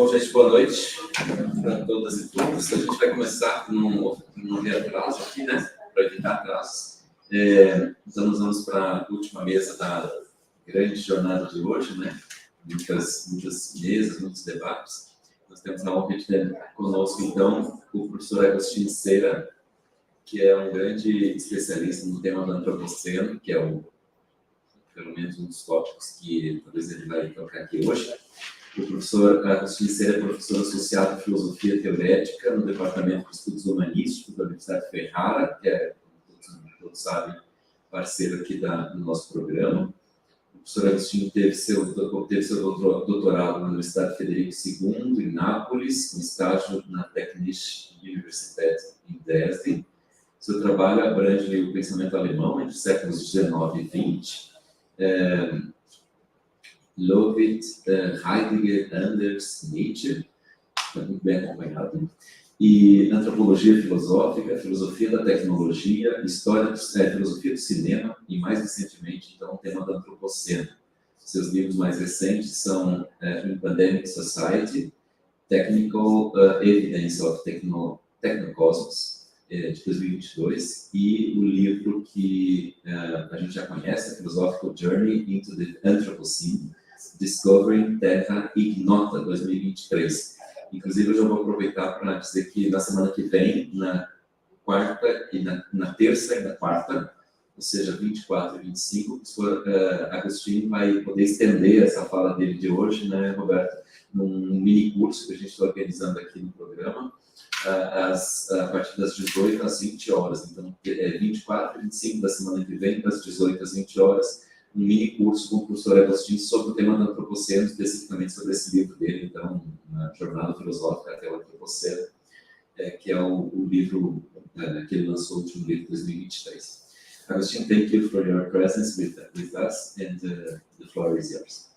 Bom, gente, boa noite para todas e todos. A gente vai começar com um reatraso aqui, né? Para evitar atrasos. Então, nós vamos para a última mesa da grande jornada de hoje, né? Muitas mesas, muitos debates. Nós temos a honra de ter conosco, então, o professor Agostinho Cera, que é um grande especialista no tema do antropoceno, que é pelo menos um dos tópicos que talvez ele vai tocar aqui hoje. O professor Agostinho Cera é professor associado de Filosofia Teorética no Departamento de Estudos Humanísticos da Universidade de Ferrara, que é, todos sabem, parceiro aqui do nosso programa. O professor Agostinho obteve seu doutorado na Universidade Federico II, em Nápoles, com estágio na Technische Universität em Dresden. Seu trabalho abrange o pensamento alemão entre os séculos XIX e XX. Lovitt, Heidegger, Anders, Nietzsche, está muito bem acompanhado, e antropologia filosófica, filosofia da tecnologia, história, filosofia do cinema e, mais recentemente, então, o tema do antropoceno. Seus livros mais recentes são In Pandemic Society, Technical Evidence of Technocosmos, de 2022, e o livro que a gente já conhece, a Philosophical Journey into the Anthropocene, Discovering Terra Ignota, 2023. Inclusive, eu já vou aproveitar para dizer que na semana que vem, na quarta e na terça e na quarta, ou seja, 24 e 25, o professor Agostinho vai poder estender essa fala dele de hoje, né, Roberto, num mini curso que a gente está organizando aqui no programa, a partir das 18 às 20 horas. Então, 24 e 25 da semana que vem, das 18 às 20 horas, um mini curso com o professor Agostinho sobre o tema do antropoceno, especificamente sobre esse livro dele, então, na Jornada Filosófica até o Antropoceno, que é o livro que ele lançou, o último livro de 2023. Agostinho, thank you for your presence with us, and the floor is yours.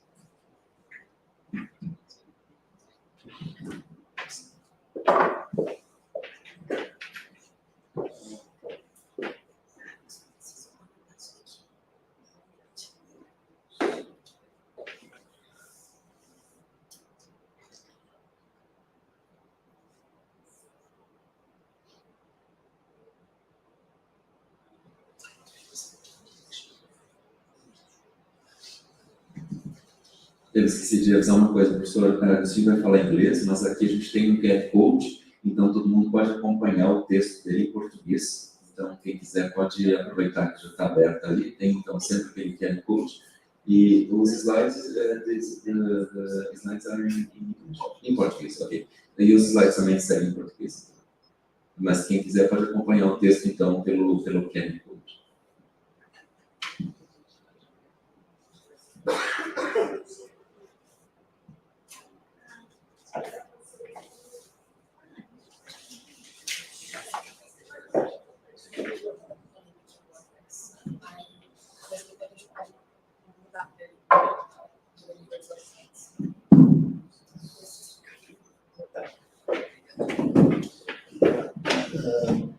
Eu esqueci de avisar uma coisa, o professor Agostinho vai falar inglês, mas aqui a gente tem um QR Code, então todo mundo pode acompanhar o texto dele em português. Então, quem quiser pode aproveitar que já está aberto ali, tem então sempre aquele QR Code. E os slides, the slides are em português, ok. E os slides também seguem em português. Mas quem quiser pode acompanhar o texto então pelo QR Code.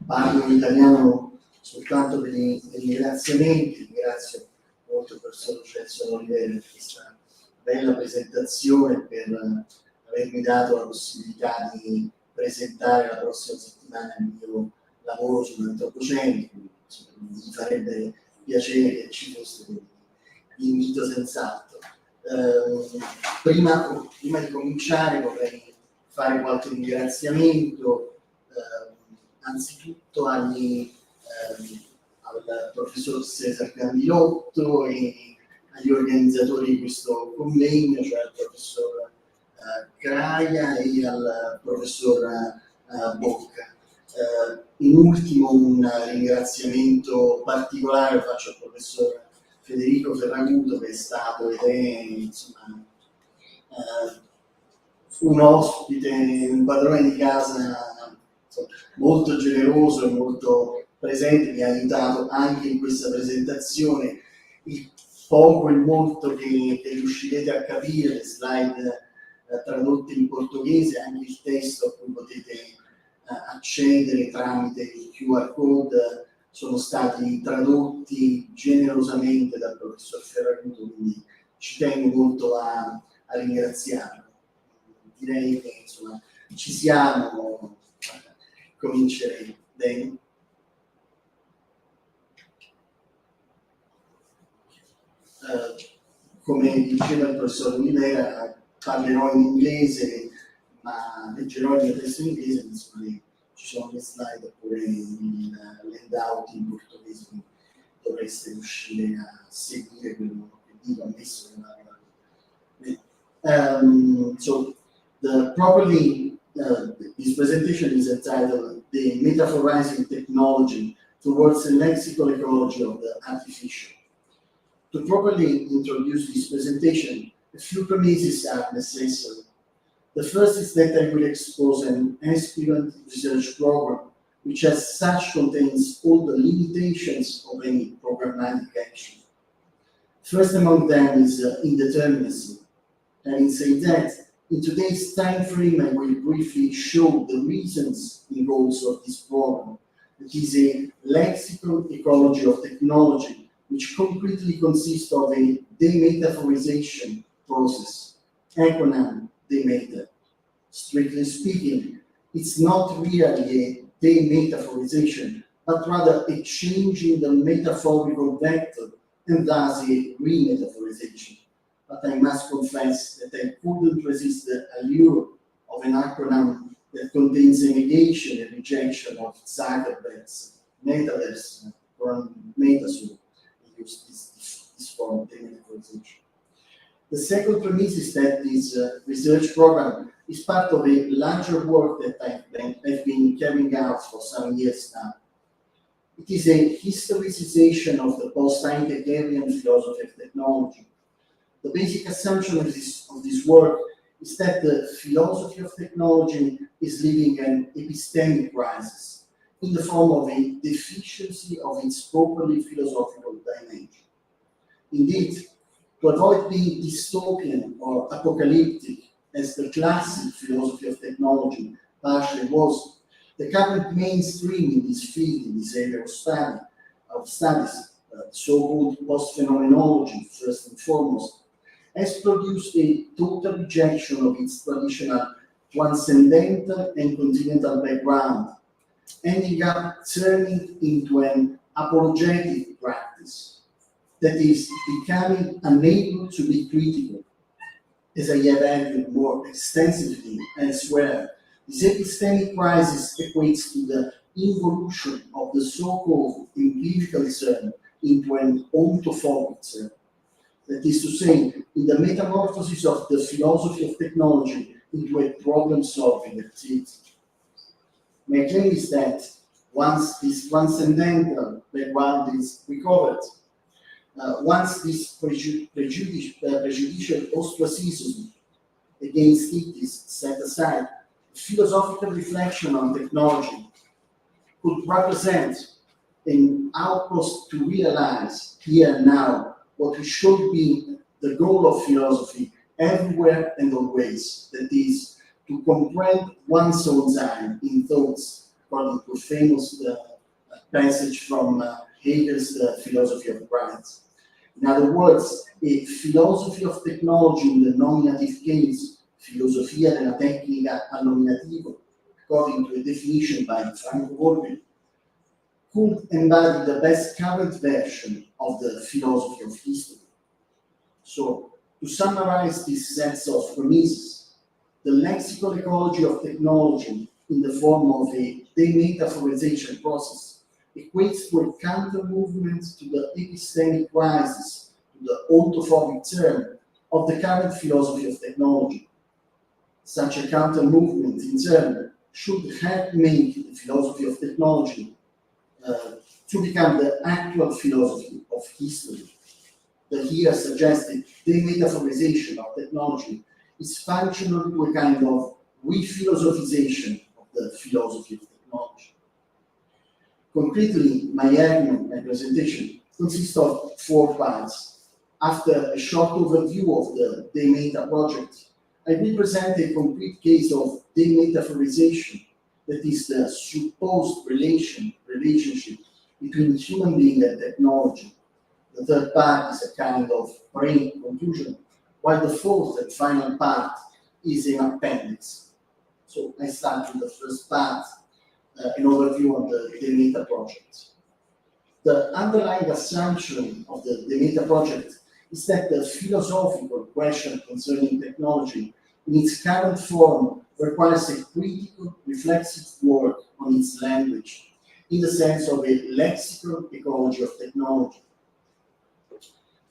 Parlo in italiano soltanto per i ringraziamenti. Ringrazio molto il professor Rede per questa bella presentazione, per avermi dato la possibilità di presentare la prossima settimana il mio lavoro sull'antropoceno. Mi farebbe piacere che ci fosse, quindi vi invito senz'altro. Prima di cominciare vorrei fare qualche ringraziamento, anzitutto al professor Cesar Gandilotto e agli organizzatori di questo convegno, cioè al professor Craia e al professor Bocca. In ultimo un ringraziamento particolare lo faccio al professor Federico Ferraguto, che è stato ed è, insomma, un ospite, un padrone di casa molto generoso e molto presente, mi ha aiutato anche in questa presentazione. Il poco e il molto che riuscirete a capire, le slide tradotte in portoghese, anche il testo a cui potete accedere tramite il QR code, sono stati tradotti generosamente dal professor Ferraguto, quindi ci tengo molto a ringraziarlo. direi che insomma ci siamo, comincerei bene. Come diceva il professor Olivera, parlerò in inglese, ma leggerò il mio testo in inglese, insomma, ci sono le slide oppure in handout in portoghese, quindi dovreste riuscire a seguire quello che dico, ammesso che non so this presentation is entitled De-metaphorizing Technology Towards the Lexical Ecology of the Artificial. To properly introduce this presentation, a few premises are necessary. The first is that I will expose an aspirant research program which as such contains all the limitations of any programmatic action. First among them is indeterminacy. Having said that, in today's time frame I will briefly show the reasons and goals of this program. It is a lexical ecology of technology which concretely consists of a de-metaphorization process, acronym de-meta. Strictly speaking, it's not really a de-metaphorization, but rather a change in the metaphorical vector and thus a re-metaphorization. But I must confess that I couldn't resist the allure of an acronym that contains a negation and rejection of Zuckerberg's metaverse from Metasur. Use this form of de-metaphorization. The second premise is that this research program is part of a larger work that I've been carrying out for some years now. It is a historicization of the post-Heideggerian philosophy of technology. The basic assumption of this work is that the philosophy of technology is living an epistemic crisis in the form of a deficiency of its properly philosophical dimension. Indeed, to avoid being dystopian or apocalyptic, as the classic philosophy of technology partially was, the current mainstream in this field, in this area of studies, so-called post-phenomenology, first and foremost, has produced a total rejection of its traditional transcendental and continental background, ending up turning into an apologetic practice that is becoming unable to be critical. As I have argued more extensively elsewhere, this epistemic crisis equates to the involution of the so-called empirical term into an ontophobic term. That is to say, in the metamorphosis of the philosophy of technology into a problem-solving activity. My claim is that once this transcendental background is recovered, once this prejudicial ostracism against it is set aside, philosophical reflection on technology could represent an outpost to realize here and now what should be the goal of philosophy everywhere and always, that is, to comprehend one's own time in thoughts, according to a famous passage from Hegel's philosophy of rights. In other words, a philosophy of technology in the nominative case, filosofia della tecnica al nominativo, according to a definition by Frank Warburg, could embody the best current version of the philosophy of history. So, to summarize these sets of premises, the lexical ecology of technology in the form of a de-metaphorization process equates to a counter-movement to the epistemic crisis, to the ontophobic term of the current philosophy of technology. Such a counter-movement, in turn, should help make the philosophy of technology to become the actual philosophy of history. The here suggested de-metaphorization of technology is functional to a kind of re-philosophization of the philosophy of technology. Concretely, my argument, my presentation, consists of 4 parts. After a short overview of the De-Meta project, I will present a concrete case of de-metaphorization, that is the supposed relationship between human being and technology. The third part is a kind of brain conclusion, while the fourth and final part is an appendix. So I start with the first part, an overview of the De-meta project. The underlying assumption of the De-meta project is that the philosophical question concerning technology in its current form requires a critical, reflexive work on its language, in the sense of a lexical ecology of technology.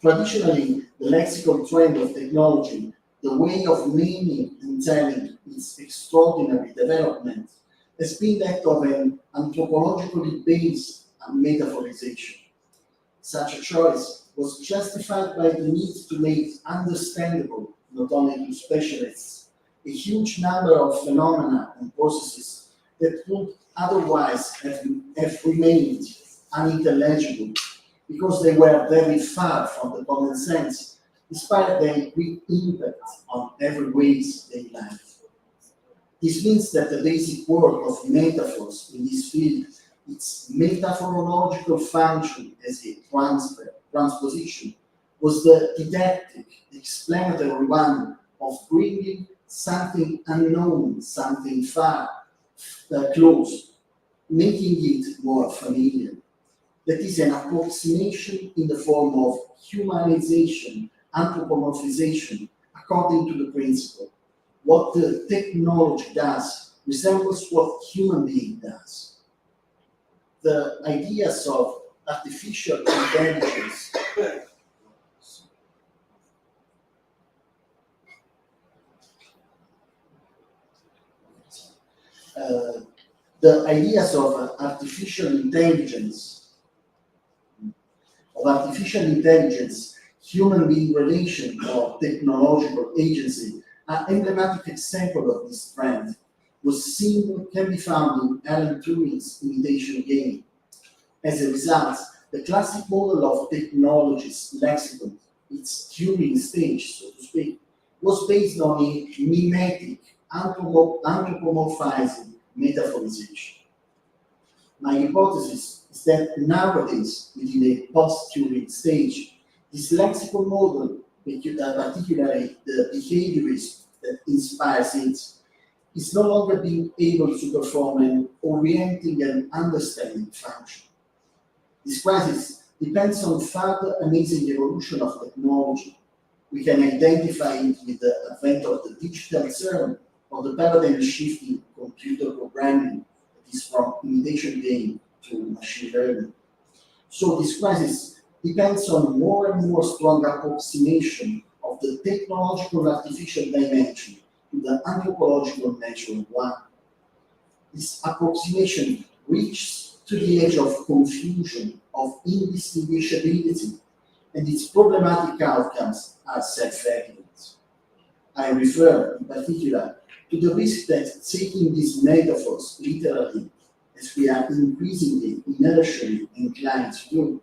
Traditionally, the lexical trend of technology, the way of naming and telling its extraordinary development, has been that of an anthropologically based metaphorization. Such a choice was justified by the need to make understandable, not only to specialists, a huge number of phenomena and processes that would otherwise have remained unintelligible because they were very far from the common sense, despite their great impact on everyday's daily life. This means that the basic work of metaphors in this field, its metaphorological function as a transposition, was the didactic, explanatory one of bringing something unknown, something far, close, making it more familiar. That is an approximation in the form of humanization, anthropomorphization, according to the principle. What the technology does resembles what human being does. The ideas of artificial intelligence the ideas of artificial intelligence, human-being relation, or technological agency are emblematic example of this trend, whose symbol can be found in Alan Turing's imitation game. As a result, the classic model of technology's lexicon, its Turing stage, so to speak, was based on a mimetic, anthropomorphizing metaphorization. My hypothesis is that nowadays, within a post-Turing stage, this lexical model, particularly the behaviorism that inspires it, is no longer being able to perform an orienting and understanding function. This crisis depends on further amazing evolution of technology. We can identify it with the advent of the digital CERN or the paradigm shift in computer programming that is from imitation game to machine learning. So this crisis depends on more and more strong approximation of the technological artificial dimension to the anthropological natural one. This approximation reaches to the edge of confusion, of indistinguishability, and its problematic outcomes are self-evident. I refer, in particular, to the risk that taking these metaphors literally, as we are increasingly inertially inclined to do,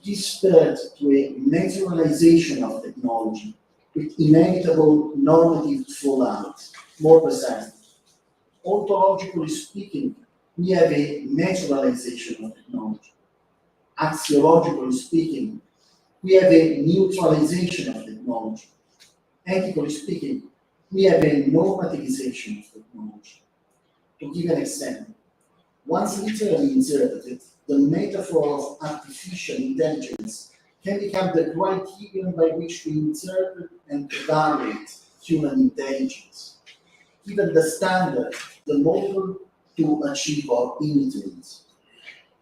gives spurred to a naturalization of technology with inevitable normative fallout. More precisely, ontologically speaking, we have a naturalization of technology. Axiologically speaking, we have a neutralization of technology. Ethically speaking, we have a normativization of technology. To give an example, once literally interpreted, the metaphor of artificial intelligence can become the criterion by which we interpret and evaluate human intelligence, given the standard, the model to achieve or imitate.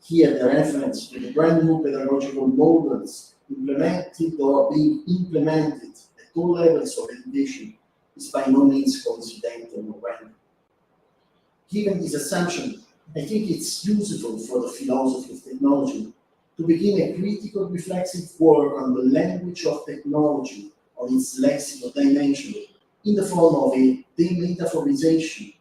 Here, the reference to the brand new pedagogical models implemented or being implemented at all levels of education is by no means coincidental or random. Given this assumption, I think it's useful for the philosophy of technology to begin a critical reflexive work on the language of technology, on its lexical dimension, in the form of a de-metaphorization,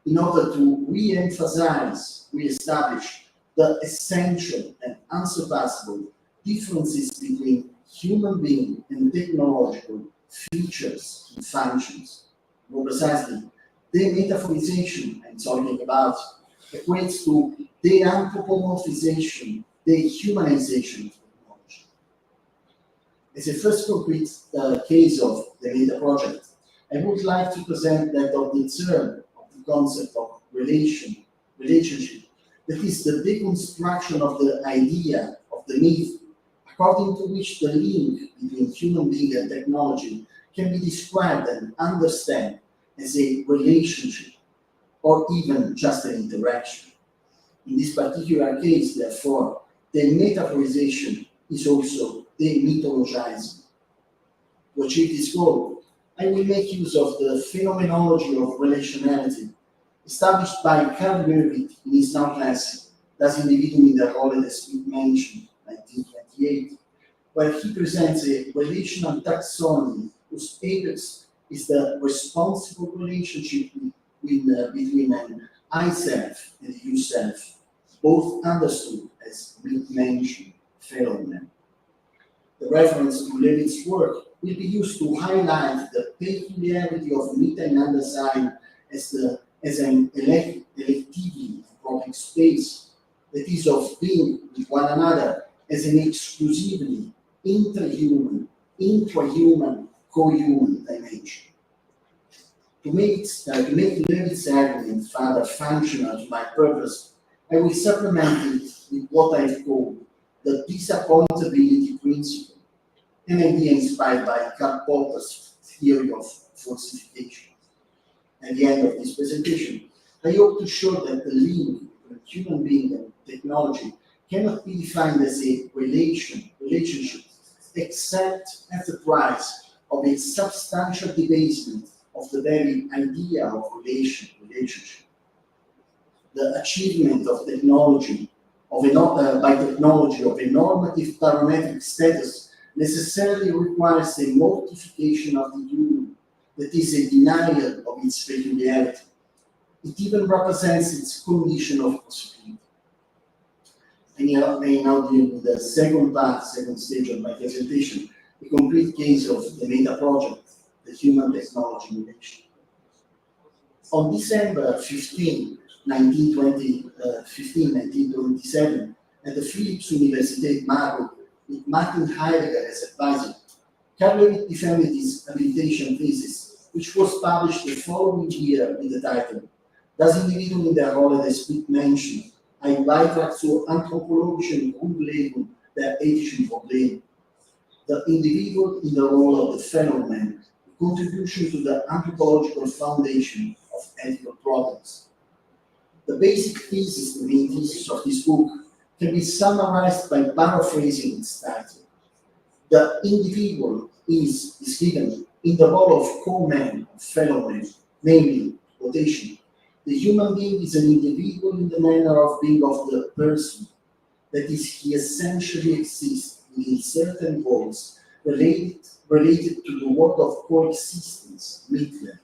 in order to re-emphasize, re-establish the essential and unsurpassable differences between human being and technological features and functions. More precisely, de-metaphorization I'm talking about equates to de-anthropomorphization, de-humanization of technology. As a first concrete case of the Rede project, I would like to present that of the term of the concept of relationship, that is the deconstruction of the idea of the myth, according to which the link between human being and technology can be described and understood as a relationship, or even just an interaction. In this particular case, therefore, the metaphorization is also the mythologizing. To achieve this goal, I will make use of the phenomenology of relationality established by Carl Levitt in his now classic Das Individuum in der Rolle des Mitmenschen, 1928, where he presents a relational taxonomy whose apex is the responsible relationship between an I-self and a you-self, both understood as Mitmenschen, fellow men. The reference to Levitt's work will be used to highlight the peculiarity of Miteinander-Sein as an electively appropriate space, that is, of being with one another as an exclusively interhuman, intrahuman, co-human dimension. To make Levitt's argument further functional to my purpose, I will supplement it with what I've called the disappointability principle, an idea inspired by Karl Popper's theory of falsification. At the end of this presentation, I hope to show that the link between human being and technology cannot be defined as a relationship, except at the price of a substantial debasement of the very idea of relationship. The achievement of technology, by technology of a normative parametric status necessarily requires a mortification of the human, that is a denial of its peculiarity. It even represents its condition of possibility. I may now deal with the second stage of my presentation, the complete case of the Meta project, the human-technology relation. On December 15, 1927, at the Philipps Universität Marburg, with Martin Heidegger as advisor, Carl Levitt defended his habilitation thesis, which was published the following year with the title Das Individuum in der Rolle des Mitmenschen, ein Beitrag zur anthropologischen Grundlegung der ethischen Probleme. The individual in the role of the fellow man, a contribution to the anthropological foundation of ethical problems. The basic thesis, the main thesis of this book, can be summarized by paraphrasing its title. The individual is given in the role of co-man, fellow man, namely, quotation, the human being is an individual in the manner of being of the person, that is, he essentially exists within certain walls related to the work of coexistence, Mitleid.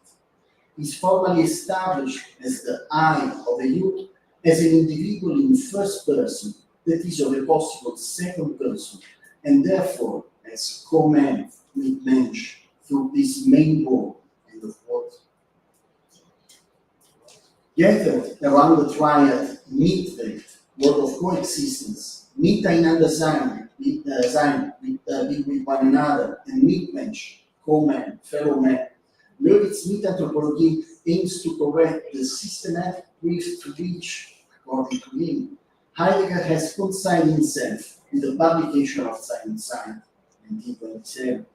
He is formally established as the I of a youth, as an individual in first person, that is, of a possible second person, and therefore as co-man with Mensch through this main goal. End of quote. Gathered around the triad Mitleid, word of coexistence, Miteinander-Sein, with one another, and Mitmensch, co-man, fellow man, Levitt's Mitanthropologie aims to correct the systematic drift to which, according to him, Heidegger has consigned himself in the publication of Sein, 1927.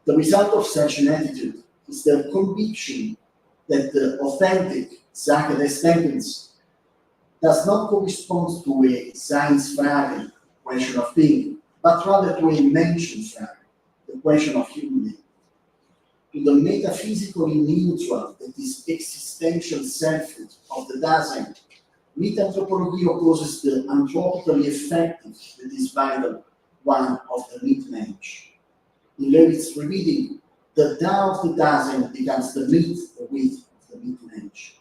The result of such an attitude is the conviction that the authentic Sache des Denkens does not correspond to a Seinsfrage, question of being, but rather to a Menschenfrage, the question of human being. To the metaphysically neutral, that is, existential selfhood of the Dasein, Mitanthropologie opposes the anthropically effective, that is, vital one of the Mitmensch. In Levitt's rereading, the Da of the Dasein becomes the myth, the width of the Mitmensch.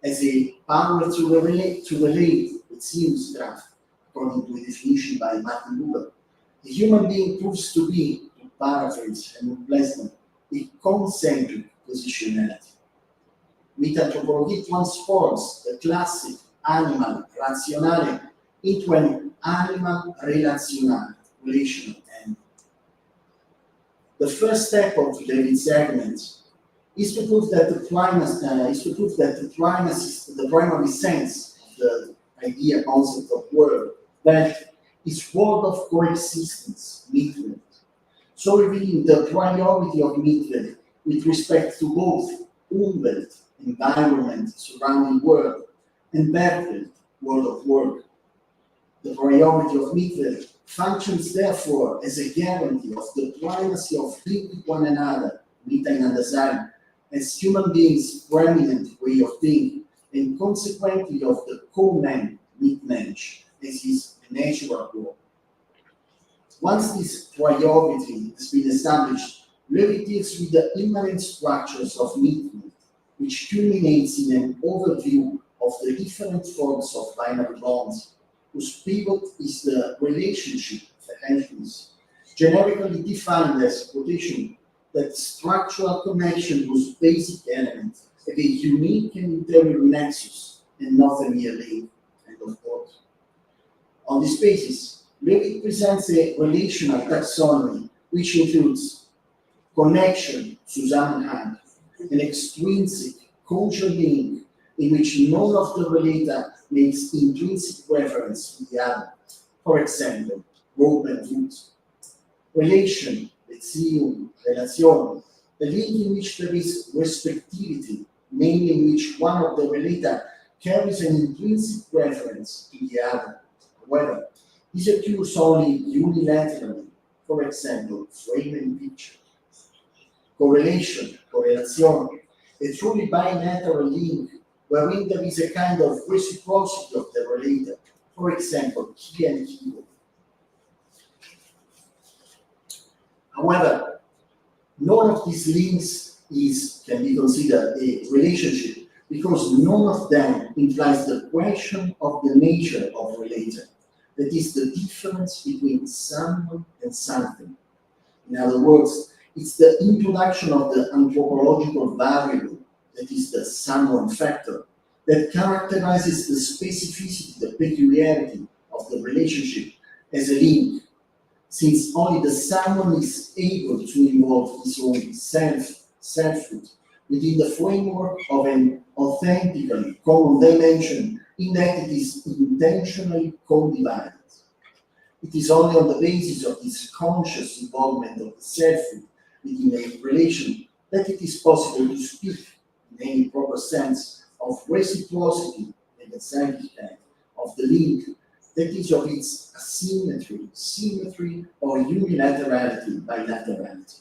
As a power to relate, it seems draft, according to a definition by Martin Buber, the human being proves to be, to paraphrase Helmut Plessner, a concentric positionality. Mitanthropologie transforms the classic animal rationale into an animal relational end. The first step of Levitt's argument is to prove that the primary sense of the idea concept of world, that is world of coexistence, Mitwelt. So revealing the priority of Mitwelt with respect to both Umwelt, environment, surrounding world, and Werkwelt, world of work. The priority of Mitwelt functions therefore as a guarantee of the primacy of being with one another, Miteinander-Sein, as human beings' preeminent way of thinking, and consequently of the co-man, Mitmensch, as his natural law. Once this priority has been established, Levi deals with the immanent structures of Mitwelt, which culminates in an overview of the different forms of binary bonds, whose pivot is the relationship, Verhältnis, generically defined as quotation, that structural connection whose basic element have a unique and interior nexus and not a mere link, end of quote. On this basis, Levi presents a relational taxonomy which includes connection, Zusammenhang, an extrinsic causal link in which none of the relator makes intrinsic reference to the other. For example, rope and foot. Relation, Beziehung, Relation, the link in which there is respectivity, namely in which one of the relator carries an intrinsic reference to the other. However, this occurs only unilaterally, for example, frame and picture. Correlation, correlation, a truly bilateral link wherein there is a kind of reciprocity of the relator, for example, key and keyboard. However, none of these links can be considered a relationship because none of them implies the question of the nature of relator, that is the difference between someone and something. In other words, it's the introduction of the anthropological variable, that is the someone factor, that characterizes the specificity, the peculiarity of the relationship as a link, since only the someone is able to involve his own selfhood within the framework of an authentically common dimension in that it is intentionally co-divided. It is only on the basis of this conscious involvement of the selfhood within a relation that it is possible to speak in any proper sense of reciprocity and the of the link that is of its asymmetry, symmetry, or unilaterality, bilaterality.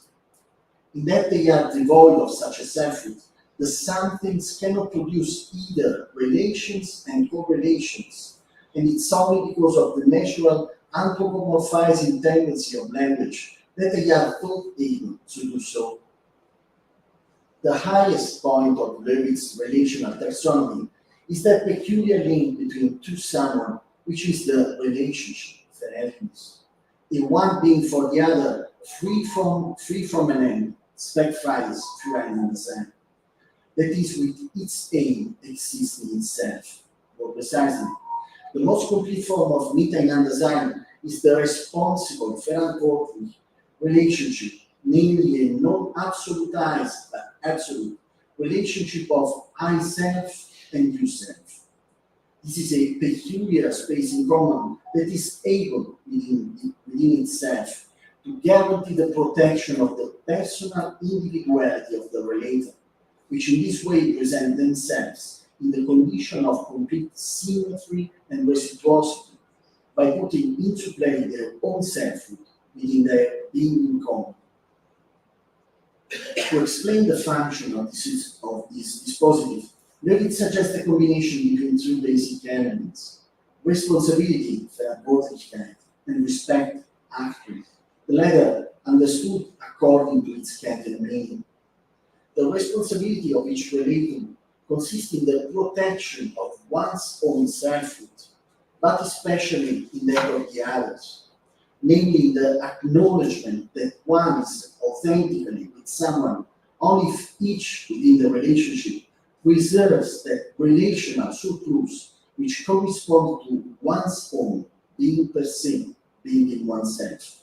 In that they are devoid of such a selfhood, the somethings cannot produce either relations and correlations, and it's only because of the natural anthropomorphizing tendency of language that they are thought able to do so. The highest point of Levi's relational taxonomy is that peculiar link between two someone, which is the relationship, Verhältnis. In one being for the other, free from an end, zweckfreies Füreinander-Sein. That is, with its aim existing itself. More precisely, the most complete form of Miteinander-Sein is the responsible, verantwortlich relationship, namely a non-absolutized but absolute relationship of I self and you self. This is a peculiar space in common that is able within itself to guarantee the protection of the personal individuality of the relator, which in this way present themselves in the condition of complete symmetry and reciprocity by putting into play their own selfhood within their being in common. To explain the function of this dispositive, Levitt suggests a combination between two basic elements: responsibility, Verantwortlichkeit, and respect, Achtung. The latter understood according to its Kantian meaning. The responsibility of each relating consists in the protection of one's own selfhood, but especially in that of the others, namely the acknowledgement that one is authentically with someone only if each within the relationship preserves that relational surplus which corresponds to one's own being per se, being in oneself.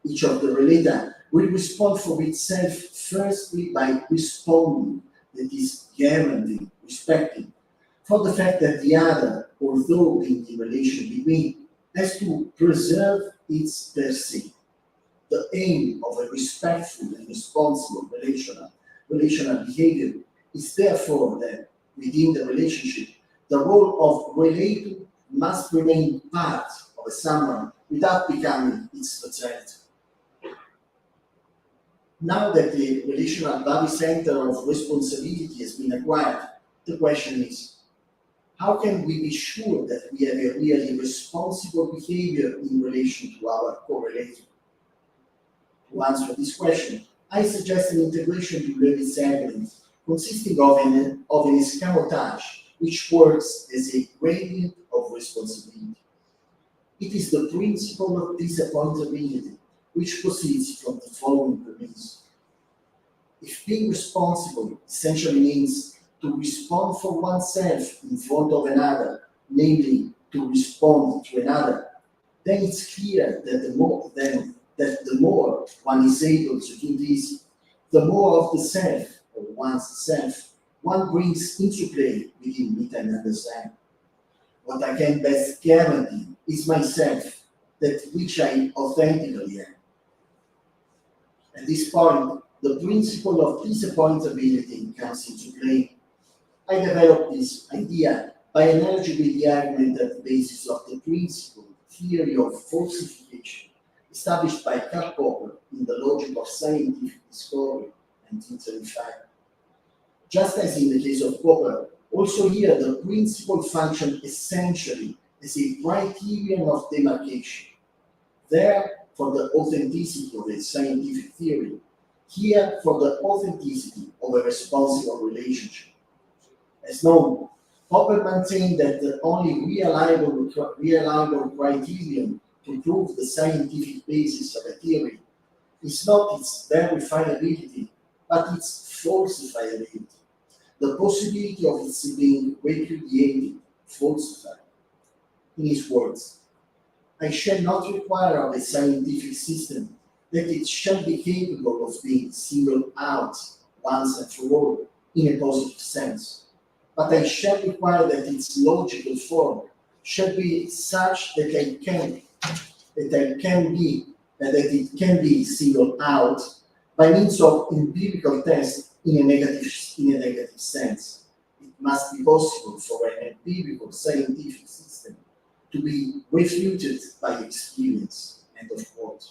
Each of the relator will respond for itself firstly by responding, that is, guaranteeing, respecting, for the fact that the other, although being in relation with me, has to preserve its per se. The aim of a respectful and responsible relational behavior is therefore that within the relationship, the role of relator must remain part of someone without becoming its totality. Now that the relational body center of responsibility has been acquired, the question is, how can we be sure that we have a really responsible behavior in relation to our correlator? To answer this question, I suggest an integration to Rede's argument consisting of an escamotage which works as a gradient of responsibility. It is the principle of disappointability which proceeds from the following premise. If being responsible essentially means to respond for oneself in front of another, namely to respond to another, then it's clear that the more one is able to do this, the more of the self, or one's self, one brings into play within meet and understand. What I can best guarantee is myself, that which I authentically am. At this point, the principle of disappointability comes into play. I developed this idea by analogy with the argument at the basis of the principle theory of falsification established by Karl Popper in the Logic of Scientific Discovery, 1935. Just as in the case of Popper, also here the principle functions essentially as a criterion of demarcation. There, for the authenticity of a scientific theory, here for the authenticity of a responsible relationship. As known, Popper maintained that the only reliable criterion to prove the scientific basis of a theory is not its verifiability, but its falsifiability, the possibility of its being repudiated, falsified. In his words, I shall not require of a scientific system that it shall be capable of being singled out once and for all in a positive sense, but I shall require that its logical form shall be such that it can be singled out by means of empirical tests in a negative sense. It must be possible for an empirical scientific system to be refuted by experience. End of quote.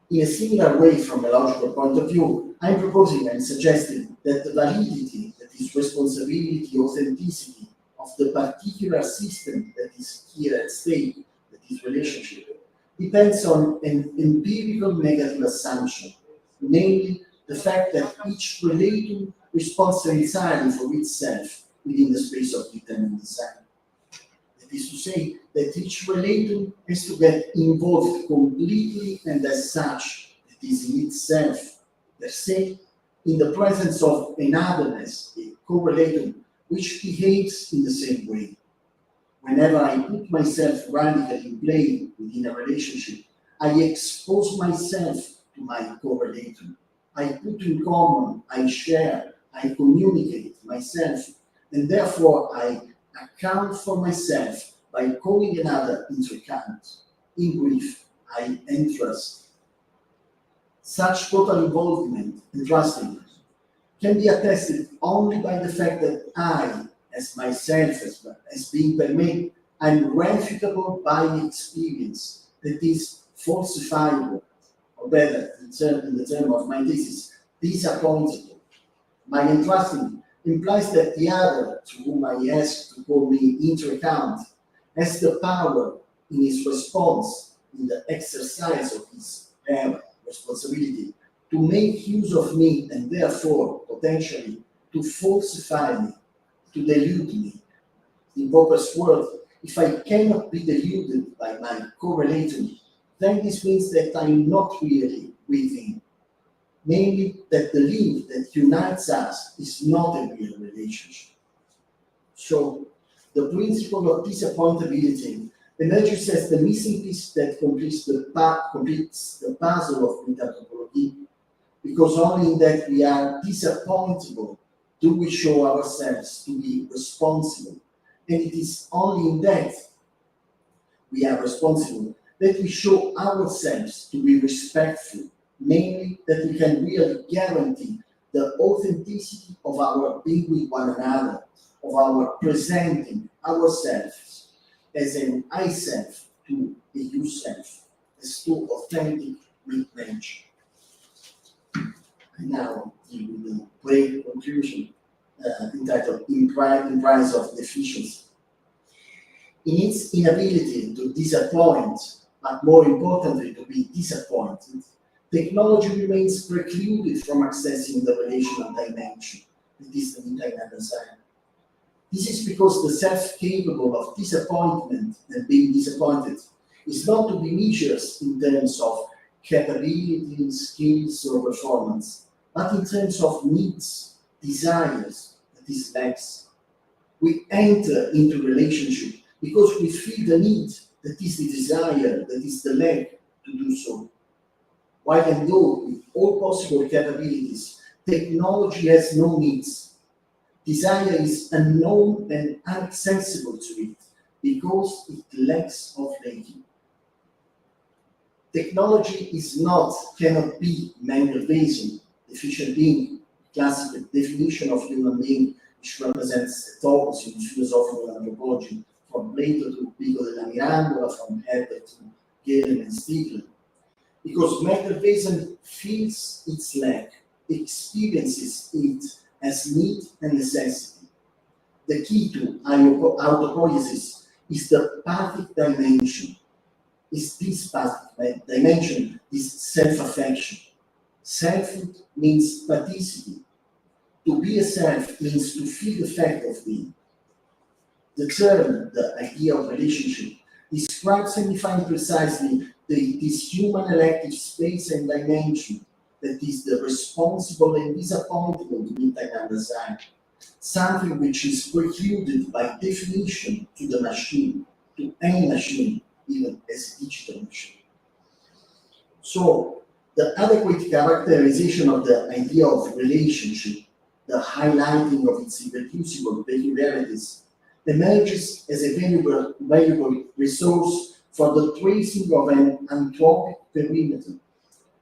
In a similar way, from a logical point of view, I'm proposing and suggesting that the validity, that is responsibility, authenticity of the particular system that is here at stake, that is relationship, depends on an empirical negative assumption, namely the fact that each relatum responds entirely for itself within the space of determined design. That is to say, that each relatum has to get involved completely and as such, that is in itself, per se, in the presence of an otherness, a correlatum, which behaves in the same way. Whenever I put myself radically in play within a relationship, I expose myself to my correlatum. I put in common, I share, I communicate myself, and therefore I account for myself by calling another into account. In brief, I entrust. Such total involvement and trusting can be attested only by the fact that I, as myself, as being permitted, I'm refutable by experience, that is falsifiable, or better, in the term of my thesis, disappointable. My entrusting implies that the other, to whom I ask to call me into account, has the power in his response, in the exercise of his responsibility, to make use of me and therefore, potentially, to falsify me, to delude me. In Popper's word, if I cannot be deluded by my correlatum, then this means that I'm not really with him. Namely, that the link that unites us is not a real relationship. So, the principle of disappointability emerges as the missing piece that completes the puzzle of metatopology, because only in that we are disappointable do we show ourselves to be responsible. And it is only in that we are responsible that we show ourselves to be respectful, namely that we can really guarantee the authenticity of our being with one another, of our presenting ourselves as an I self to a you self, as two authentic with nature. And now deal with the great conclusion entitled In Price of Deficiency. In its inability to disappoint, but more importantly to be disappointed, technology remains precluded from accessing the relational dimension, that is the midnight design. This is because the self capable of disappointment and being disappointed is not to be measured in terms of capability, skills, or performance, but in terms of needs, desires, that is lacks. We enter into relationship because we feel the need, that is the desire, that is the lack to do so. While endowed with all possible capabilities, technology has no needs. Desire is unknown and inaccessible to it because it lacks of thinking. Technology is not, cannot be man-pervasive, efficient being, classical definition of human being, which represents thoughts in philosophical anthropology, from Plato to Pico della Mirandola, from Herbert to Galen and Stiegler. Because man-pervasive feels its lack, experiences it as need and necessity. The key to autopoiesis is the pathic dimension. Is this pathic dimension is self-affection. Selfhood means pathicity. To be a self means to feel the fact of being. The term, the idea of relationship, describes and defines precisely this human elective space and dimension that is the responsible and disappointable to meet and understand, something which is precluded by definition to the machine, to any machine, even as a digital machine. So, the adequate characterization of the idea of relationship, the highlighting of its irreducible peculiarities, emerges as a valuable resource for the tracing of an anthropic perimeter,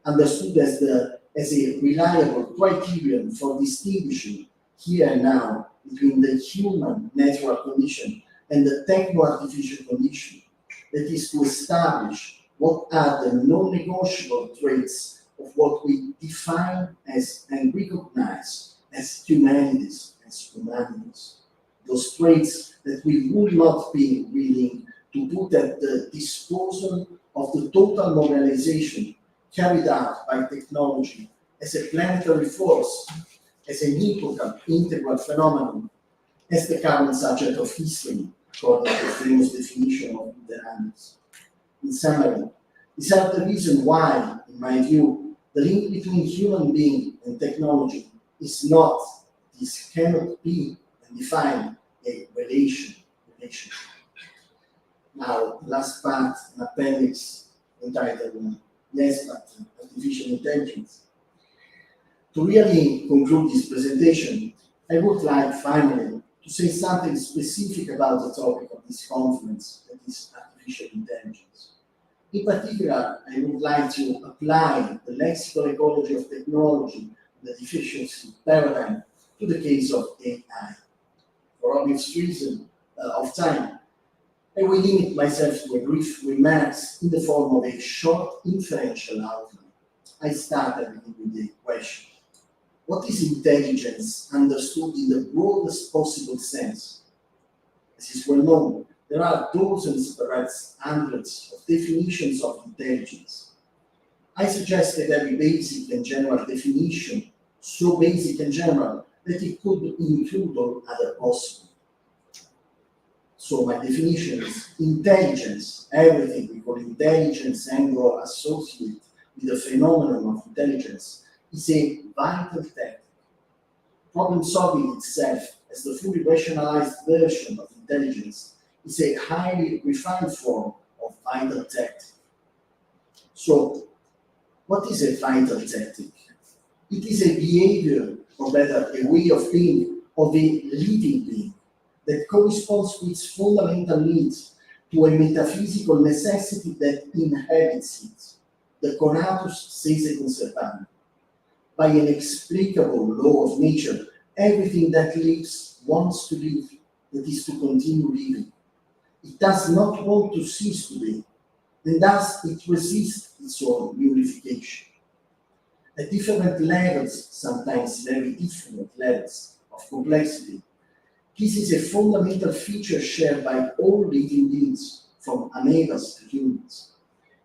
understood as a reliable criterion for distinguishing here and now between the human natural condition and the techno-artificial condition, that is to establish what are the non-negotiable traits of what we define as and recognize as humanities, those traits that we would not be willing to put at the disposal of the total mobilization carried out by technology as a planetary force, as an integral phenomenon, as the current subject of history, according to the famous definition of dynamics. In summary, these are the reason why, in my view, the link between human being and technology is not, this cannot be and define a relationship. Now, last part, an appendix entitled Yes, but Artificial Intelligence. To really conclude this presentation, I would like finally to say something specific about the topic of this conference, that is artificial intelligence. In particular, I would like to apply the lexical ecology of technology, the deficiency paradigm, to the case of AI. For obvious reason of time, I will limit myself to a brief remarks in the form of a short inferential outline. I started with the question: what is intelligence understood in the broadest possible sense? As is well known, there are dozens, perhaps hundreds, of definitions of intelligence. I suggest a very basic and general definition, so basic and general that it could include all other possible. So my definition is intelligence, everything we call intelligence and or associate with the phenomenon of intelligence, is a vital tactic. Problem solving itself as the fully rationalized version of intelligence is a highly refined form of vital tactic. So, what is a vital tactic? It is a behavior, or rather a way of being, of a living being that corresponds to its fundamental needs, to a metaphysical necessity that inhabits it, the conatus sese conservandi. By an inexplicable law of nature, everything that lives wants to live, that is to continue living. It does not want to cease to be, and thus it resists its own unification. At different levels, sometimes very different levels of complexity, this is a fundamental feature shared by all living beings, from amebas to humans.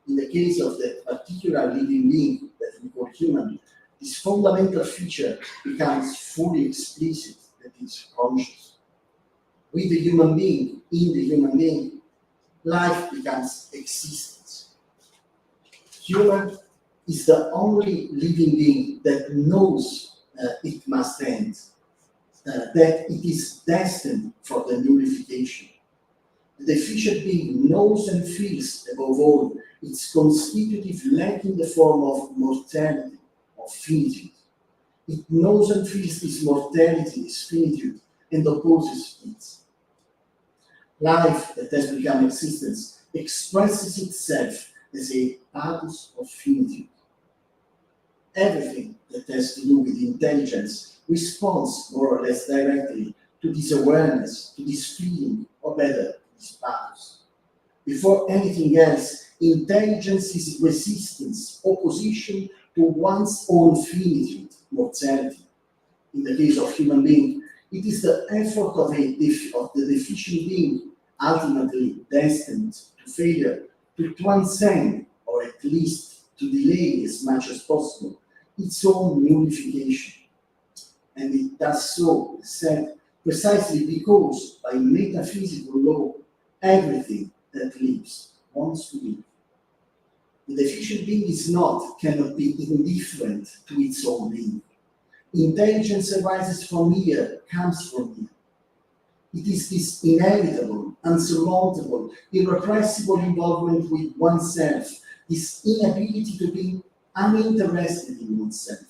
In the case of the particular living being that we call human, this fundamental feature becomes fully explicit, that is, conscious. With the human being, in the human being, life becomes existence. Human is the only living being that knows it must end, that it is destined for the nullification. The deficient being knows and feels, above all, its constitutive lack in the form of mortality, of finitude. It knows and feels this mortality, this finitude, and opposes it. Life that has become existence expresses itself as a pathos of finitude. Everything that has to do with intelligence responds more or less directly to this awareness, to this feeling, or better, this pathos. Before anything else, intelligence is resistance, opposition to one's own finitude, mortality. In the case of human being, it is the effort of the deficient being, ultimately destined to failure, to transcend, or at least to delay as much as possible, its own nullification. And it does so, said, precisely because, by metaphysical law, everything that lives wants to live. The deficient being cannot be indifferent to its own being. Intelligence arises from here, comes from here. It is this inevitable, unsurmountable, irrepressible involvement with oneself, this inability to be uninterested in oneself.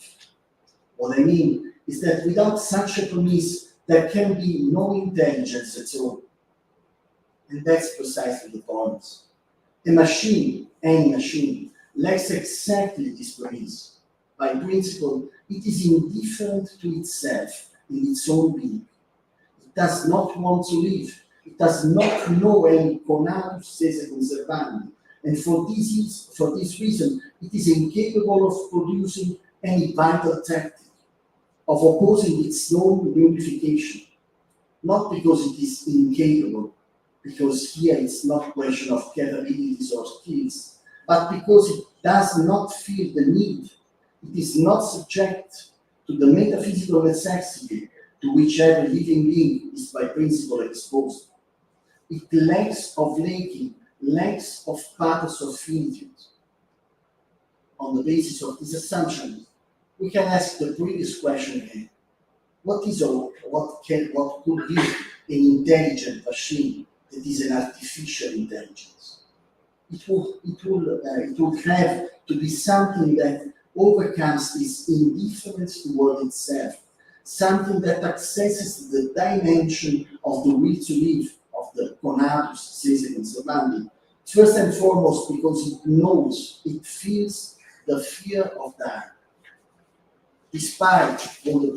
What I mean is that without such a premise, there can be no intelligence at all. And that's precisely the point. A machine, any machine, lacks exactly this premise. By principle, it is indifferent to itself in its own being. It does not want to live. It does not know any conatus sese conservandi. And for this reason, it is incapable of producing any vital tactic, of opposing its own unification. Not because it is incapable, because here it's not a question of capabilities or skills, but because it does not feel the need. It is not subject to the metaphysical necessity to which every living being is by principle exposed. It lacks of pathos of finitude. On the basis of this assumption, we can ask the previous question again. What could be an intelligent machine that is an artificial intelligence? It would have to be something that overcomes this indifference toward itself, something that accesses the dimension of the will to live, of the conatus sese conservandi, first and foremost because it knows, it feels the fear of dying. Despite all the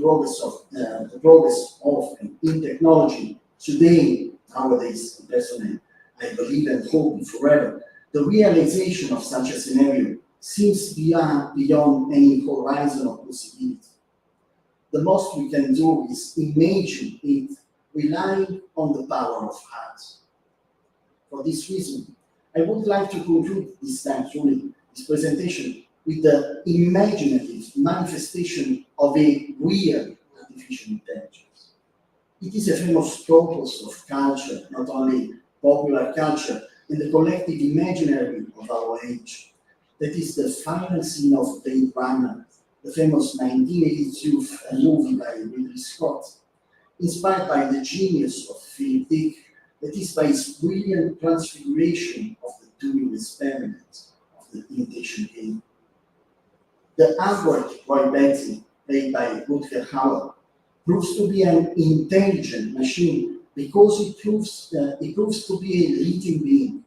progress of and in technology today, nowadays, personally, I believe and hope forever, the realization of such a scenario seems beyond any horizon of possibility. The most we can do is imagine it relying on the power of heart. For this reason, I would like to conclude this time truly, this presentation, with the imaginative manifestation of a real artificial intelligence. It is a famous topos of culture, not only popular culture, and the collective imaginary of our age. That is the final scene of Blade Runner, the famous 1982 movie by Ridley Scott, inspired by the genius of Philip Dick, that is by its brilliant transfiguration of the Turing experiment of the imitation game. The android Roy Bentley, played by Rutger Hauer, proves to be an intelligent machine because it proves to be a living being.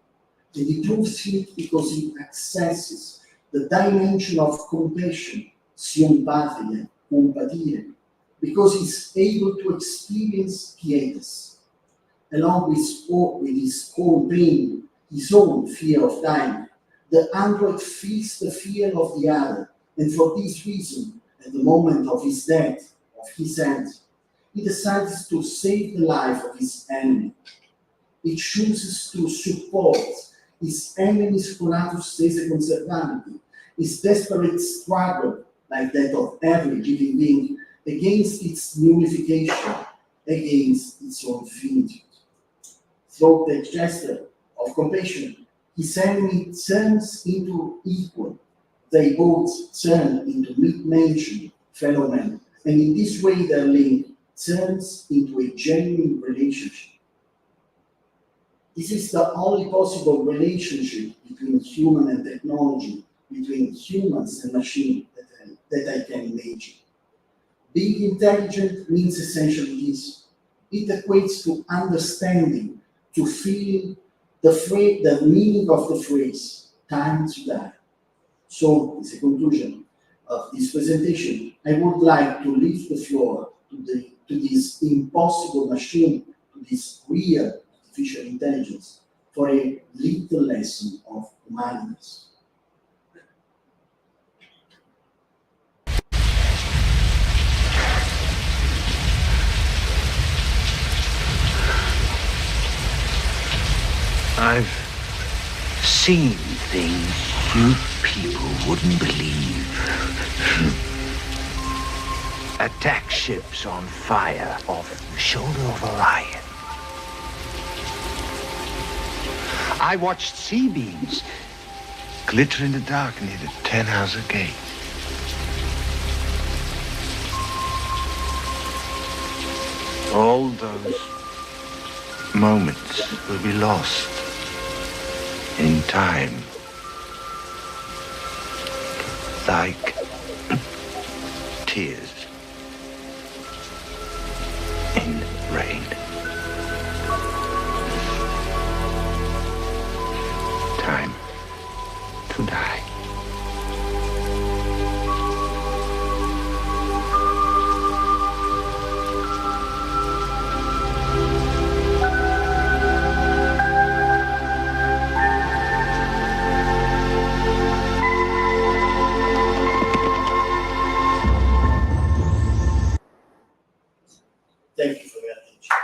And it proves it because it accesses the dimension of compassion, sympathy, compatire, because it's able to experience pietas, along with his own pain, his own fear of dying. The android feels the fear of the other, and for this reason, at the moment of his death, of his end, he decides to save the life of his enemy. He chooses to support his enemy's conatus sese conservandi, his desperate struggle, like that of every living being, against its nullification, against its own finitude. Through the gesture of compassion, his enemy turns into equal. They both turn into mid-mentioned fellow men, and in this way their link turns into a genuine relationship. This is the only possible relationship between human and technology, between humans and machines that I can imagine. Being intelligent means essentially this. It equates to understanding, to feeling the meaning of the phrase, time to die. So, as a conclusion of this presentation, I would like to leave the floor to this impossible machine, to this real artificial intelligence, for a little lesson of humanities. I've seen things you people wouldn't believe. Attack ships on fire off the shoulder of Orion. I watched sea beams glitter in the dark near the 10-house gate. All those moments will be lost in time, like tears in rain. Time to die. Thank you for your attention.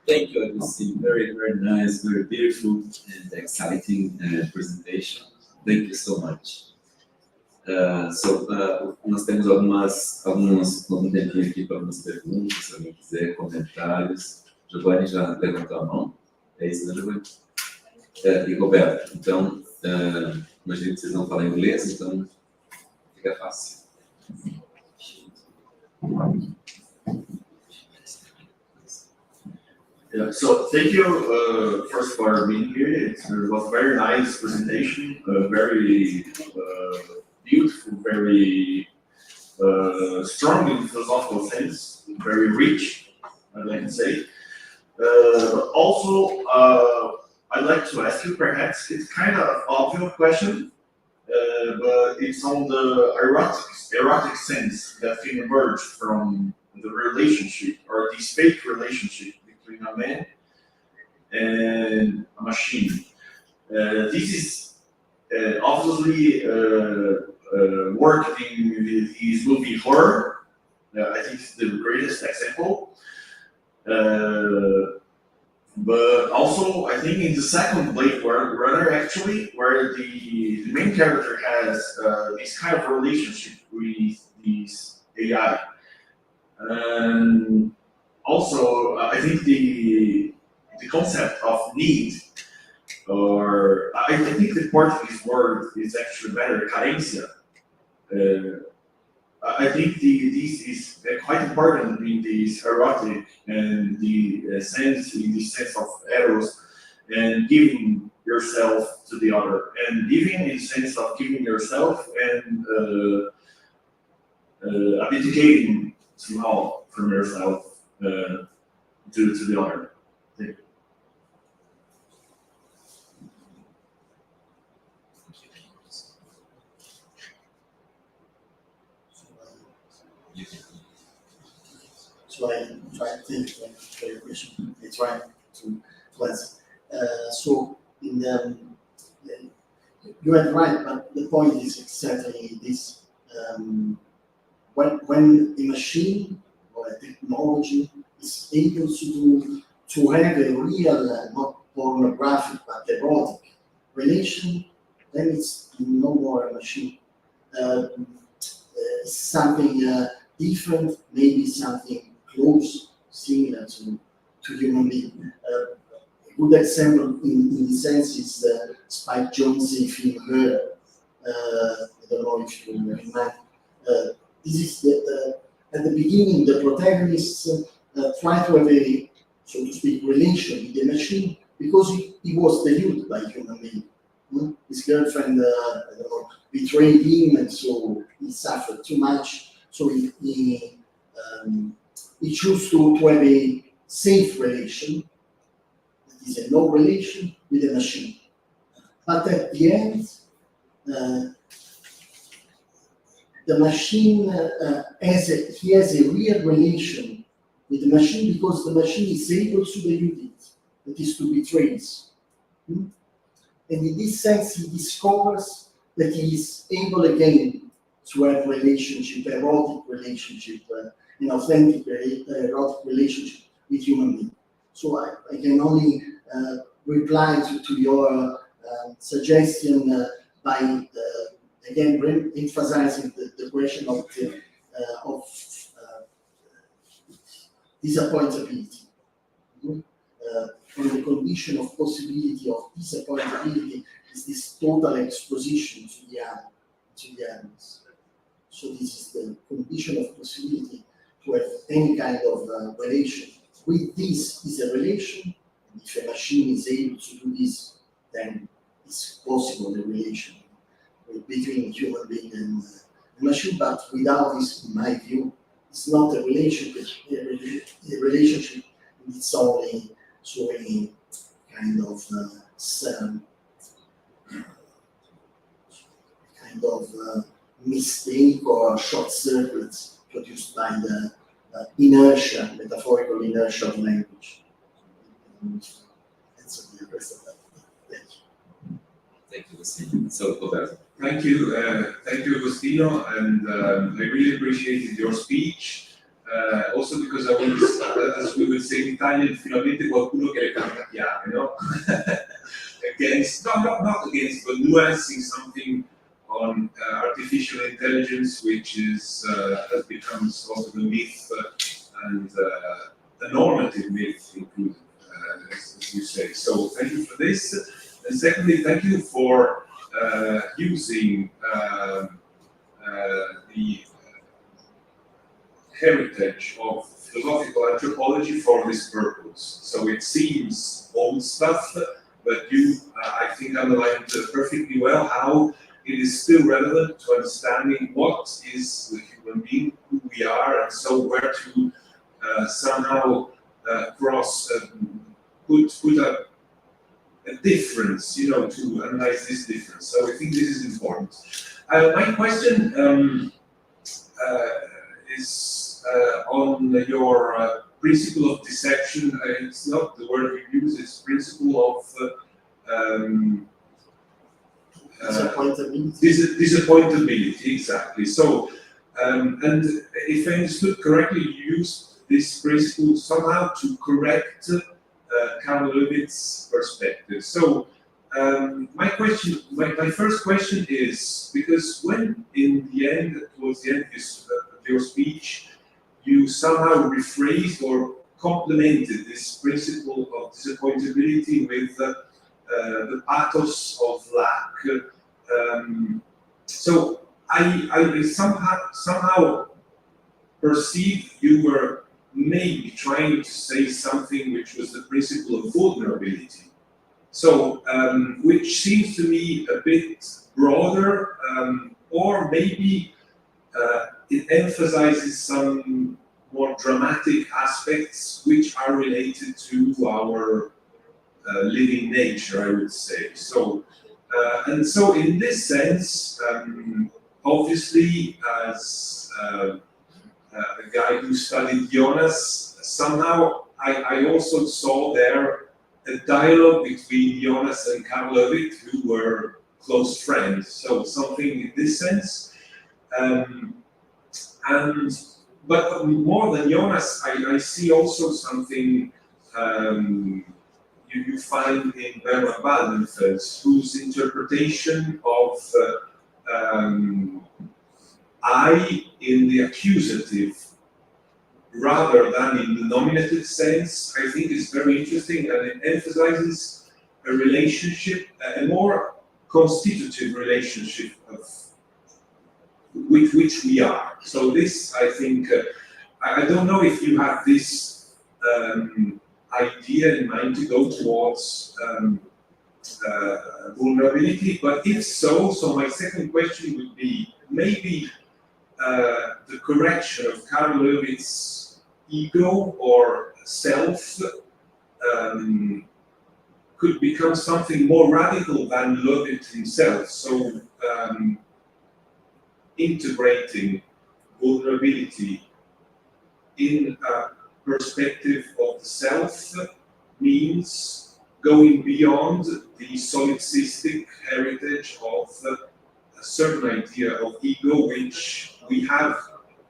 Thank you, Agustin. Very, very nice, very beautiful and exciting presentation. Thank you so much. Nós temos algum tempinho aqui para algumas perguntas, se alguém quiser, comentários. Giovanni já levantou a mão. É isso, né, Giovanni? E Roberto, então, imagino que vocês vão falar inglês, então fica fácil. Yeah, so thank you first for being here. It was a very nice presentation, very beautiful, very strong in philosophical sense, very rich, I'd like to say. Also, I'd like to ask you, perhaps it's kind of obvious question, but it's on the erotic sense that can emerge from the relationship or this fake relationship between a man and a machine. This is obviously worked in his movie Horror. I think it's the greatest example. But also, I think in the second Blade Runner, actually, where the main character has this kind of relationship with this AI. And also, I think the concept of need, or I think the Portuguese word is actually better, carência. I think this is quite important in this erotic and the sense, in the sense of eros, and giving yourself to the other, and giving in the sense of giving yourself and abdicating somehow from yourself to the other. Thank you. So I try to think for your question. I try to answer. So in the, you are right, but the point is exactly this. When a machine or a technology is able to have a real, not pornographic but erotic relation, then it's no more a machine. Something different, maybe something close, similar to human being. A good example in this sense is the Spike Jonze film Her. I don't know if you remember. This is at the beginning, the protagonists try to have a, so to speak, relation with the machine because he was deluded by human being. His girlfriend, I don't know, betrayed him, and so he suffered too much. So he chose to have a safe relation, that is a no relation with a machine. But at the end, the machine he has a real relation with the machine because the machine is able to delude it, that is to betray it. And in this sense, he discovers that he is able again to have relationship, erotic relationship, an authentic erotic relationship with human being. So I can only reply to your suggestion by again emphasizing the question of disappointability. On the condition of possibility of disappointability is this total exposition to the animals. So this is the condition of possibility to have any kind of relation. With this is a relation, and if a machine is able to do this, then it's possible a relation between human being and machine. But without this, in my view, it's not a relationship. A relationship, it's only so a kind of mistake or short circuits produced by the inertia, metaphorical inertia of language. That's the rest of that. Thank you. Thank you, Agostino. So, Roberto. Thank you, Agostino, and I really appreciated your speech. Also because I was, as we would say in Italian, finalmente qualcuno che le canta chiare, no? Against, not against, but nuancing something on artificial intelligence, which is has become sort of a myth and a normative myth, included, as you say. So thank you for this. And secondly, thank you for using the heritage of philosophical anthropology for this purpose. So it seems old stuff, but you, I think, underlined perfectly well how it is still relevant to understanding what is the human being, who we are, and so where to somehow cross, put a difference, to analyze this difference. So I think this is important. My question is on your principle of deception. It's not the word you use, it's principle of disappointability, exactly. So, and if I understood correctly, you used this principle somehow to correct Carl Levitz's perspective. So, my first question is, because when in the end, towards the end of your speech, you somehow rephrased or complemented this principle of disappointability with the pathos of lack. So I somehow perceived you were maybe trying to say something which was the principle of vulnerability. So, which seems to me a bit broader, or maybe it emphasizes some more dramatic aspects which are related to our living nature, I would say. So, and so in this sense, obviously, as a guy who studied Jonas, somehow I also saw there a dialogue between Jonas and Karl Löwit, who were close friends. So something in this sense. But more than Jonas, I see also something you find in Bernard Waldenfels, whose interpretation of I in the accusative rather than in the nominative sense, I think is very interesting, and it emphasizes a relationship, a more constitutive relationship with which we are. So this, I think, I don't know if you have this idea in mind to go towards vulnerability, but if so, my second question would be maybe the correction of Karl Löwit's ego or self could become something more radical than Löwit himself. So integrating vulnerability in a perspective of the self means going beyond the solipsistic heritage of a certain idea of ego which we have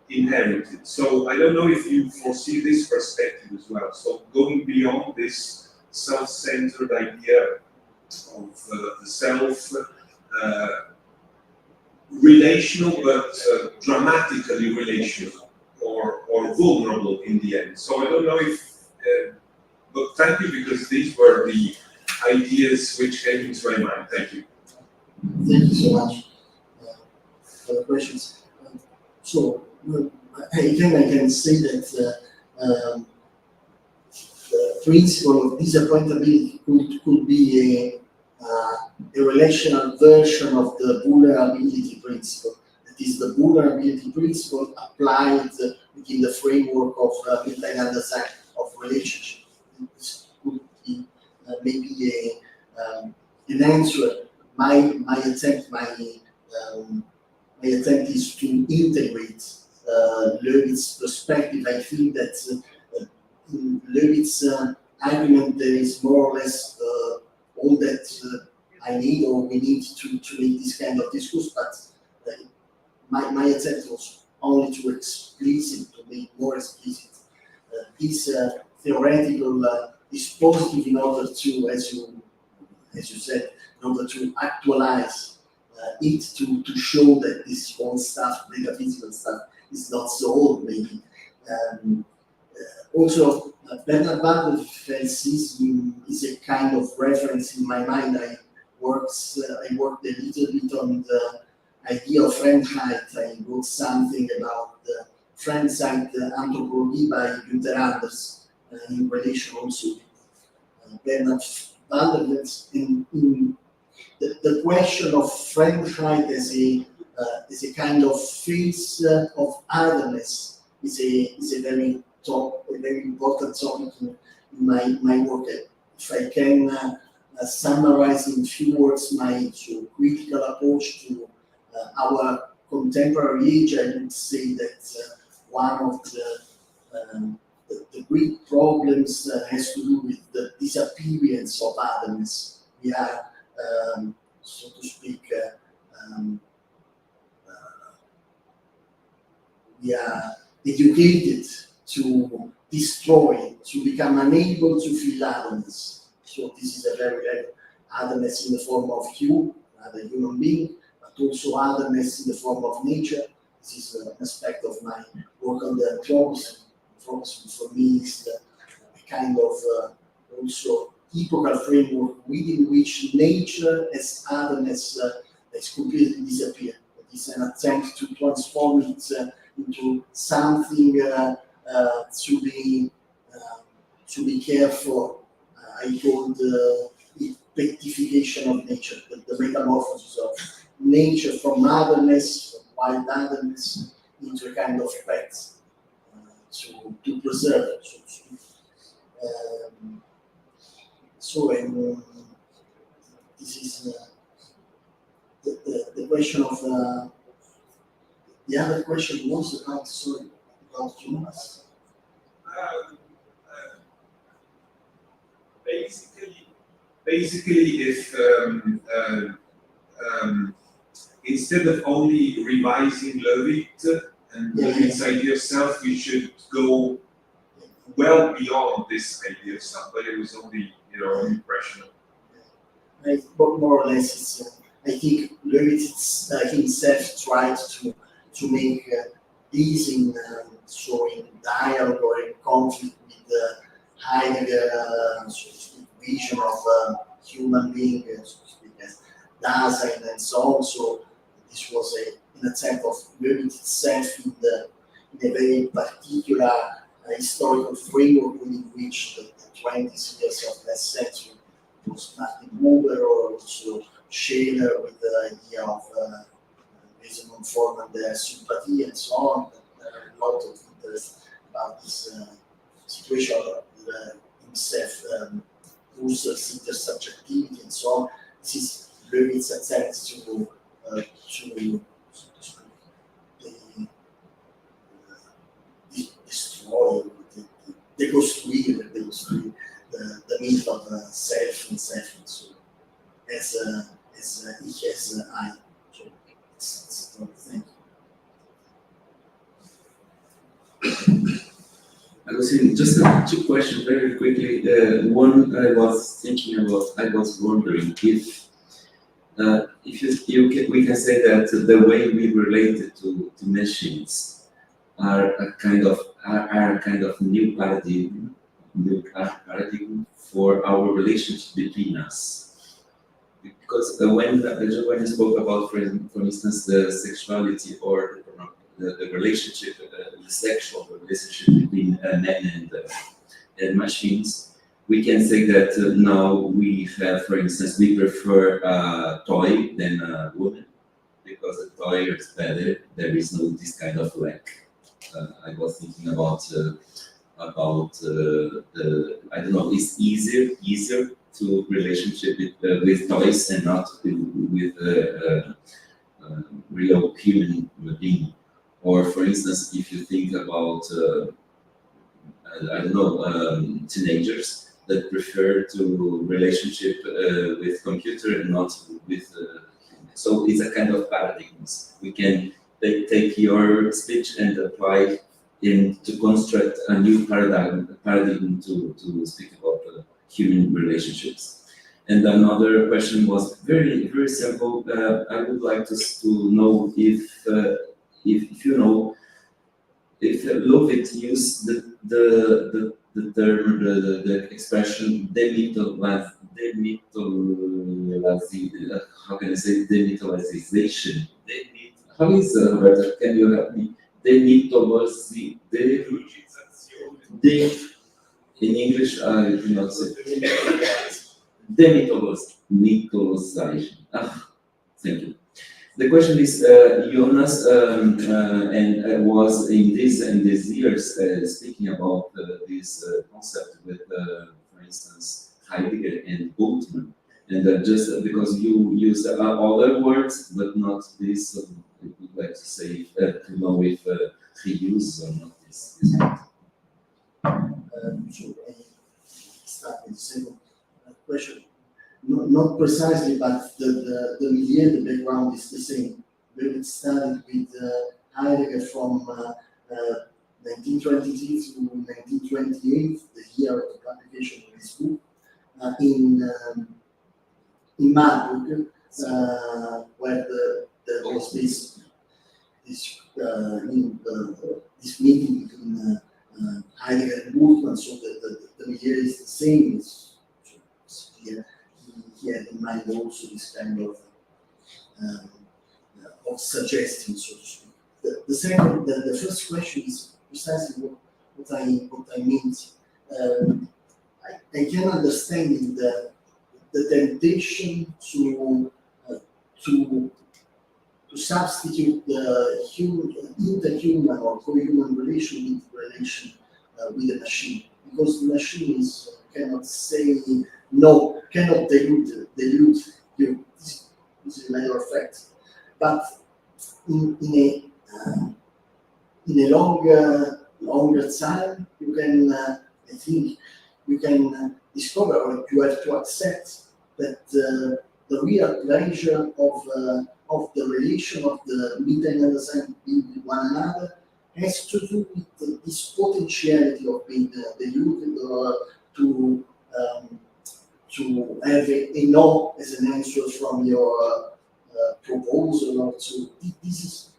inherited. So I don't know if you foresee this perspective as well. So going beyond this self-centered idea of the self, relational but dramatically relational or vulnerable in the end. So I don't know if, but thank you, because these were the ideas which came into my mind. Thank you. Thank you so much for the questions. So I can say that the principle of disappointability could be a relational version of the vulnerability principle. That is the vulnerability principle applied within the framework of multi-layer design of relationship. This could be maybe an answer. My attempt is to integrate Löwit's perspective. I think that in Löwit's argument there is more or less all that I need or we need to make this kind of discourse, but my attempt was only to make more explicit. This theoretical is positive in order to, as you said, in order to actualize it, to show that this old stuff, metaphysical stuff, is not so old, maybe. Also, Bernard Waldenfels is a kind of reference in my mind. I worked a little bit on the idea of Fremdheit. I wrote something about the Fremdheit anthropology by Günther Anders in relation also with Bernard Waldenfels. In the question of Fremdheit as a kind of face of otherness is a very important topic in my work. If I can summarize in few words my critical approach to our contemporary age, I would say that one of the great problems has to do with the disappearance of otherness. We are, so to speak, we are educated to destroy, to become unable to feel otherness. So this is a very otherness in the form of you, another human being, but also otherness in the form of nature. This is an aspect of my work on the anthropocene. Anthropocene for me is a kind of also epochal framework within which nature as otherness has completely disappeared. That is an attempt to transform it into something to be cared for. I called it petification of nature, the metamorphosis of nature from otherness, from wild otherness, into a kind of pet to preserve it. This is the question of the other question was about humans. Basically, if instead of only revising Lovit and Lovit's idea of self, we should go well beyond this idea of self, but it was only impression. But more or less, it's, I think Lovit himself tried to make this in dialogue or in conflict with Heidegger vision of human being, so to speak, as Dasein and so on. So this was an attempt of Lovit itself in a very particular historical framework within which the 20th years of that century was Martin Buber or also Scheler with the idea of raison form and their sympathy and so on. There are a lot of interest about this situation of himself, Husserl's intersubjectivity and so on. This is Lovit's attempt to destroy, deconstruire the myth of self and self and so as ich as I. So it's not a thing. I was saying just two questions very quickly. One, I was thinking about. I was wondering if we can say that the way we relate to machines are a kind of new paradigm for our relationship between us. Because when you spoke about, for instance, the sexuality or the relationship, the sexual relationship between men and machines, we can say that now we have, for instance, we prefer a toy than a woman because a toy is better. There is no this kind of lack. I was thinking about I don't know. It's easier to relationship with toys and not with real human being. Or for instance, if you think about I don't know, teenagers that prefer to relationship with computer and not with. So it's a kind of paradigms. We can take your speech and apply to construct a new paradigm to speak about human relationships. And another question was very, very simple. I would like to know if you know, if Lovit used the term, the expression how can I say demythologization? How is Roberta? Can you help me? Demythologization. In English, I do not say. Demythologization. Thank you. The question is, Jonas, and was in these years speaking about this concept with, for instance, Heidegger and Bultmann, and just because you use other words, but not this, so I would like to say to know if he uses or not this word. So I start with the second question. Not precisely, but the milieu, the background is the same. It started with Heidegger from 1923 to 1928, the year of the publication of his book, in Marburg, where there was this meeting between Heidegger and Bultmann, so the milieu is the same. He had in mind also this kind of suggesting, so to speak. The first question is precisely what I meant. I can understand the temptation to substitute the interhuman or co-human relation with the machine, because the machine cannot say no, cannot delude you. This is a matter of fact. But in a longer time, you can, I think, you can discover, or you have to accept that the real pleasure of the relation of the meet and understand with one another has to do with this potentiality of being deluded, or to have a no as an answer from your proposal, or to this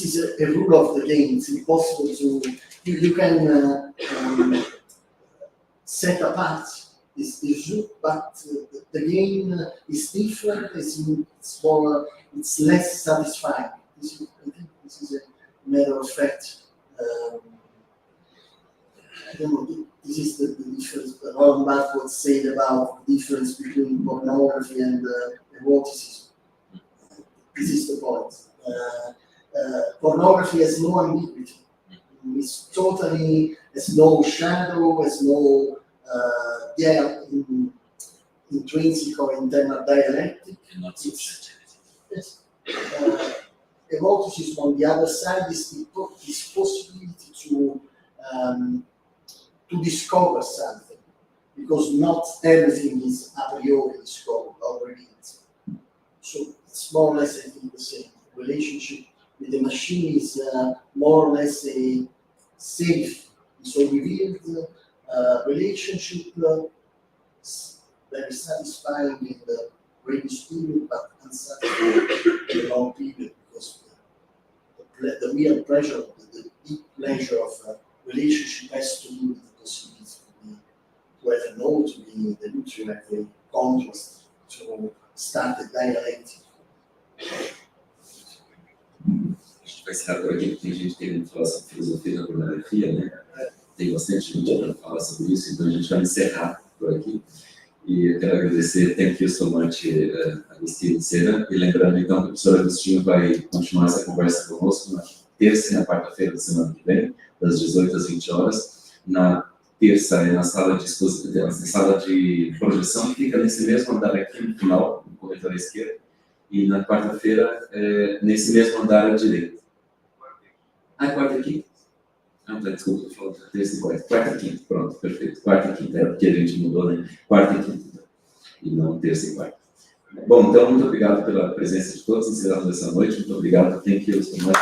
is a rule of the game. It's impossible to you can set apart this issue, but the game is different. It's less satisfying. I think this is a matter of fact. I don't know. This is the difference. Roland Barthes said about the difference between pornography and eroticism. This is the point. Pornography has no ambiguity. It's totally, has no shadow, has no intrinsic or internal dialectic. And not subjectivity. Yes. Eroticism, on the other side, is this possibility to discover something, because not everything is a priori discovered or revealed. So it's more or less, I think, the same. Relationship with the machine is more or less a safe, so revealed relationship, very satisfying in the previous period, but unsatisfying in the long period, because the real pleasure, the deep pleasure of relationship has to do with the possibility to have a no, to be the neutral, have a contrast, to start a dialectic. A gente vai encerrar por aqui, porque tem gente querendo falar sobre filosofia da pornografia, né? Tem bastante gente para falar sobre isso, então a gente vai encerrar por aqui. E eu quero agradecer, thank you so much, Agostinho de Sena. E lembrando, então, que o professor Agostinho vai continuar essa conversa conosco na terça e na quarta-feira da semana que vem, das 18 às 20 horas. Na terça é na sala de projeção, que fica nesse mesmo andar aqui no final, no corredor à esquerda. E na quarta-feira, nesse mesmo andar à direita. Quarta e quinta? Não, desculpa, eu falo terça e quarta. Quarta e quinta, pronto, perfeito. Quarta e quinta, porque a gente mudou, né? Quarta e quinta, e não terça e quarta. Bom, então, muito obrigado pela presença de todos, encerramos essa noite. Muito obrigado, thank you so much.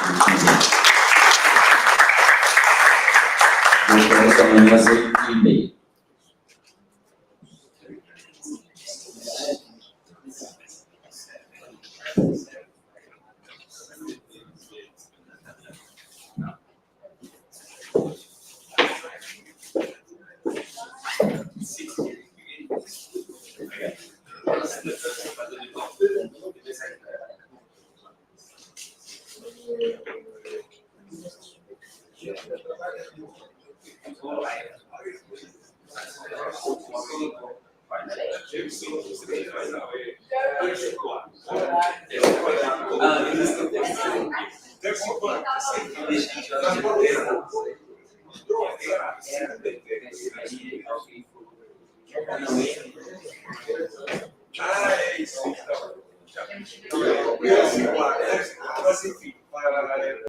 Voltamos amanhã às 8h30.